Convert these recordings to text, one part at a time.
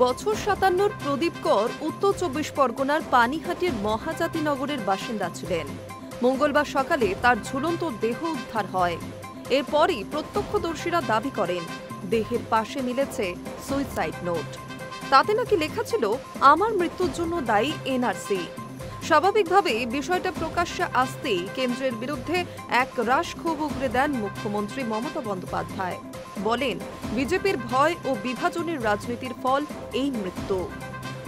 বছর ৫৭ প্রদীপ কর উত্তর ২৪ পরগনার পানিহাটির মহাজাতিনগরের বাসিন্দা ছিলেন। মঙ্গলবার সকালে তার ঝুলন্ত দেহ উদ্ধার হয়। এরপরই প্রত্যক্ষদর্শীরা দাবি করেন দেহের পাশে মিলেছে সুইসাইড নোট। তাতে নাকি লেখা ছিল, আমার মৃত্যুর জন্য দায়ী এনআরসি। স্বাভাবিকভাবে বিষয়টা প্রকাশ্যে আসতেই কেন্দ্রের বিরুদ্ধে এক রাশ ক্ষোভ উগরে দেন মুখ্যমন্ত্রী মমতা বন্দ্যোপাধ্যায়। বলেন, বিজেপির ভয় ও বিভাজনের রাজনীতির ফল এই মৃত্যু।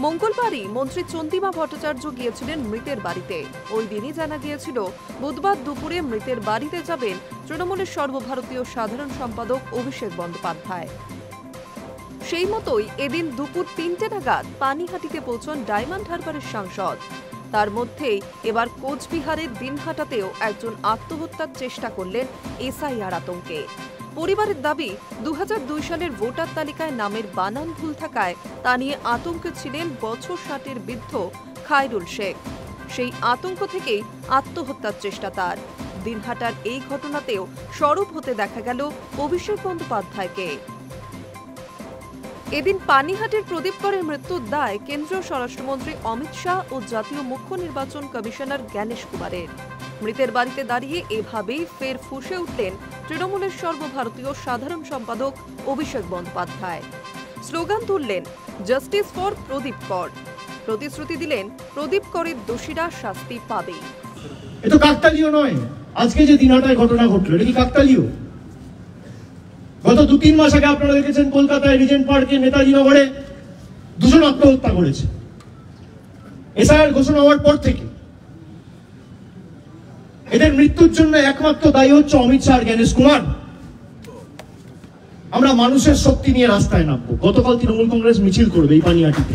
মঙ্গলবারই মন্ত্রী চন্দ্রিমা ভট্টাচার্য গিয়েছিলেন মৃতের বাড়িতে। ওই দিনই জানা গিয়েছিল বুধবার দুপুরে মৃতের বাড়িতে যাবেন তৃণমূলের সর্বভারতীয় সাধারণ সম্পাদক অভিষেক বন্দ্যোপাধ্যায়। সেই মতোই এদিন দুপুর ৩টে নাগাদ পানিহাটিতে পৌঁছন ডায়মন্ড হারবারের সাংসদ। তার মধ্যেই এবার কোচবিহারের দিনহাটাতেও একজন আত্মহত্যার চেষ্টা করলেন এসআইআর আতঙ্কে। পরিবারের দাবি, ২০০২ সালের ভোটার তালিকায় নামের বানান ভুল থাকায় তা নিয়ে আতঙ্কে ছিলেন বছর ৬০-এর বৃদ্ধ খায়রুল শেখ। সেই আতঙ্ক থেকেই আত্মহত্যার চেষ্টা তার। দিনহাটার এই ঘটনাতেও সরব হতে দেখা গেল অভিষেক বন্দ্যোপাধ্যায়কে। এদিন পানিহাটির প্রদীপ করের মৃত্যুর দায় কেন্দ্রীয় স্বরাষ্ট্রমন্ত্রী অমিত শাহ ও জাতীয় মুখ্য নির্বাচন কমিশনার জ্ঞানেশ কুমারের। মৃতের বাড়িতে দাঁড়িয়ে এভাবেই ফের ফুঁসে উঠলেন তৃণমূলের সর্বভারতীয় সাধারণ সম্পাদক অভিষেক বন্দ্যোপাধ্যায়। স্লোগান তুললেন, জাস্টিস ফর প্রদীপ কর। প্রতিশ্রুতি দিলেন, প্রদীপ করের দোষীরা শাস্তি পাবে। এটা কাকতালীয় নয়। আজকে যে দিনহাটায় ঘটনা ঘটলো, এটা কি কাকতালীয়? গত ২-৩ মাস আগে আপনারা দেখেছেন কলকাতায় রিজেন্ট পার্কে নেতাজি নগরে ২ জন আত্মহত্যা করেছে। এসআইআর ঘোষণা হওয়ার পর থেকে এদের মৃত্যুর জন্য একমাত্র দায়ী হচ্ছে অমিত শাহ আর জ্ঞানেশ কুমার। আমরা মানুষের শক্তি নিয়ে রাস্তায় নামবো। গতকাল তৃণমূল কংগ্রেস মিছিল করবে এই পানিহাটিতে।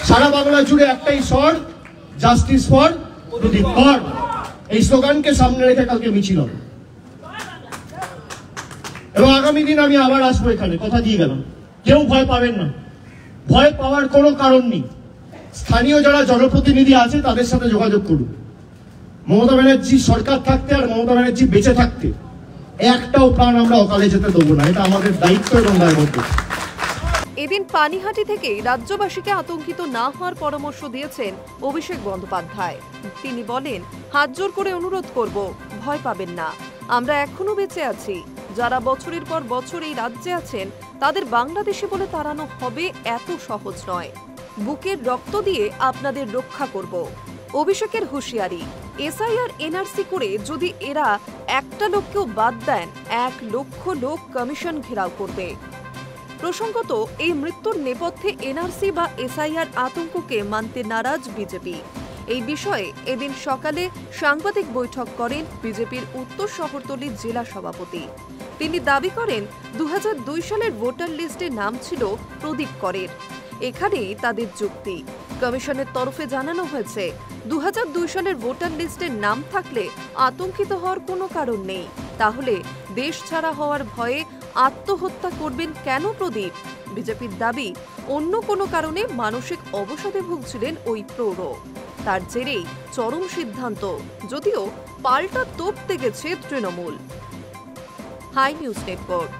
সারা বাংলা জুড়ে একটাই স্বর, জাস্টিস ফর প্রদীপ কর। এই স্লোগানকে সামনে রেখে কালকে মিছিল হবে এবং আগামী দিন আমি আবার আসবো এখানে, কথা দিয়ে গেলাম। কেউ ভয় পাবেন না, ভয় পাওয়ার কোনো কারণ নেই। স্থানীয় যারা জনপ্রতিনিধি আছে তাদের সাথে যোগাযোগ করুন। মমতা ব্যানার্জি সরকার থাকতে আর মমতা ব্যানার্জি বেঁচে থাকতে একটাও প্রাণ আমরা অকালে যেতে দেবো না। এটা আমাদের দায়িত্ব এবং দায়বদ্ধ। এদিন পানিহাটি থেকে রাজ্যবাসীকে আতঙ্কিত না হওয়ার পরামর্শ দিয়েছেন অভিষেক বন্দ্যোপাধ্যায়। তিনি বলেন, হাত জোর করে অনুরোধ করব, ভয় পাবেন না, আমরা এখনো বেঁচে আছি। যারা বছরের পর বছর এই রাজ্যে আছেন তাদের বাংলাদেশি বলে তাড়ানো হবে এত সহজ নয়। বুকের রক্ত দিয়ে আপনাদের রক্ষা করব। অভিষেকের হুঁশিয়ারি, এসআইআর এনআরসি করে যদি এরা একটা লোককেও বাদ দেন, ১ লক্ষ লোক কমিশন ঘেরাও করবে। প্রসঙ্গত, এই মৃত্যুর নেপথ্যে এনআরসি বা এসআইআর আতঙ্ককে মানতে নারাজ বিজেপি। এই বিষয়ে এদিন সকালে সাংবাদিক বৈঠক করেন বিজেপির উত্তর শহরতলি জেলা সভাপতি। তিনি দাবি করেন, ২০০২ সালের ভোটার লিস্টে নাম ছিল প্রদীপ করের। এখানেই তাদের যুক্তি। কমিশনের তরফে জানানো হয়েছে, ২০০২ সালের ভোটার লিস্টের নাম থাকলে আতঙ্কিত হওয়ার কোনো কারণ নেই। তাহলে দেশ ছাড়া হওয়ার ভয়ে আত্মহত্যা করবেন কেন প্রদীপ? বিজেপির দাবি, অন্য কোনো কারণে মানসিক অবসাদে ভুগছিলেন ওই প্রৌঢ়। তার জেরেই চরম সিদ্ধান্ত, যদিও পাল্টা তোপ দেখেছে তৃণমূল। High news network.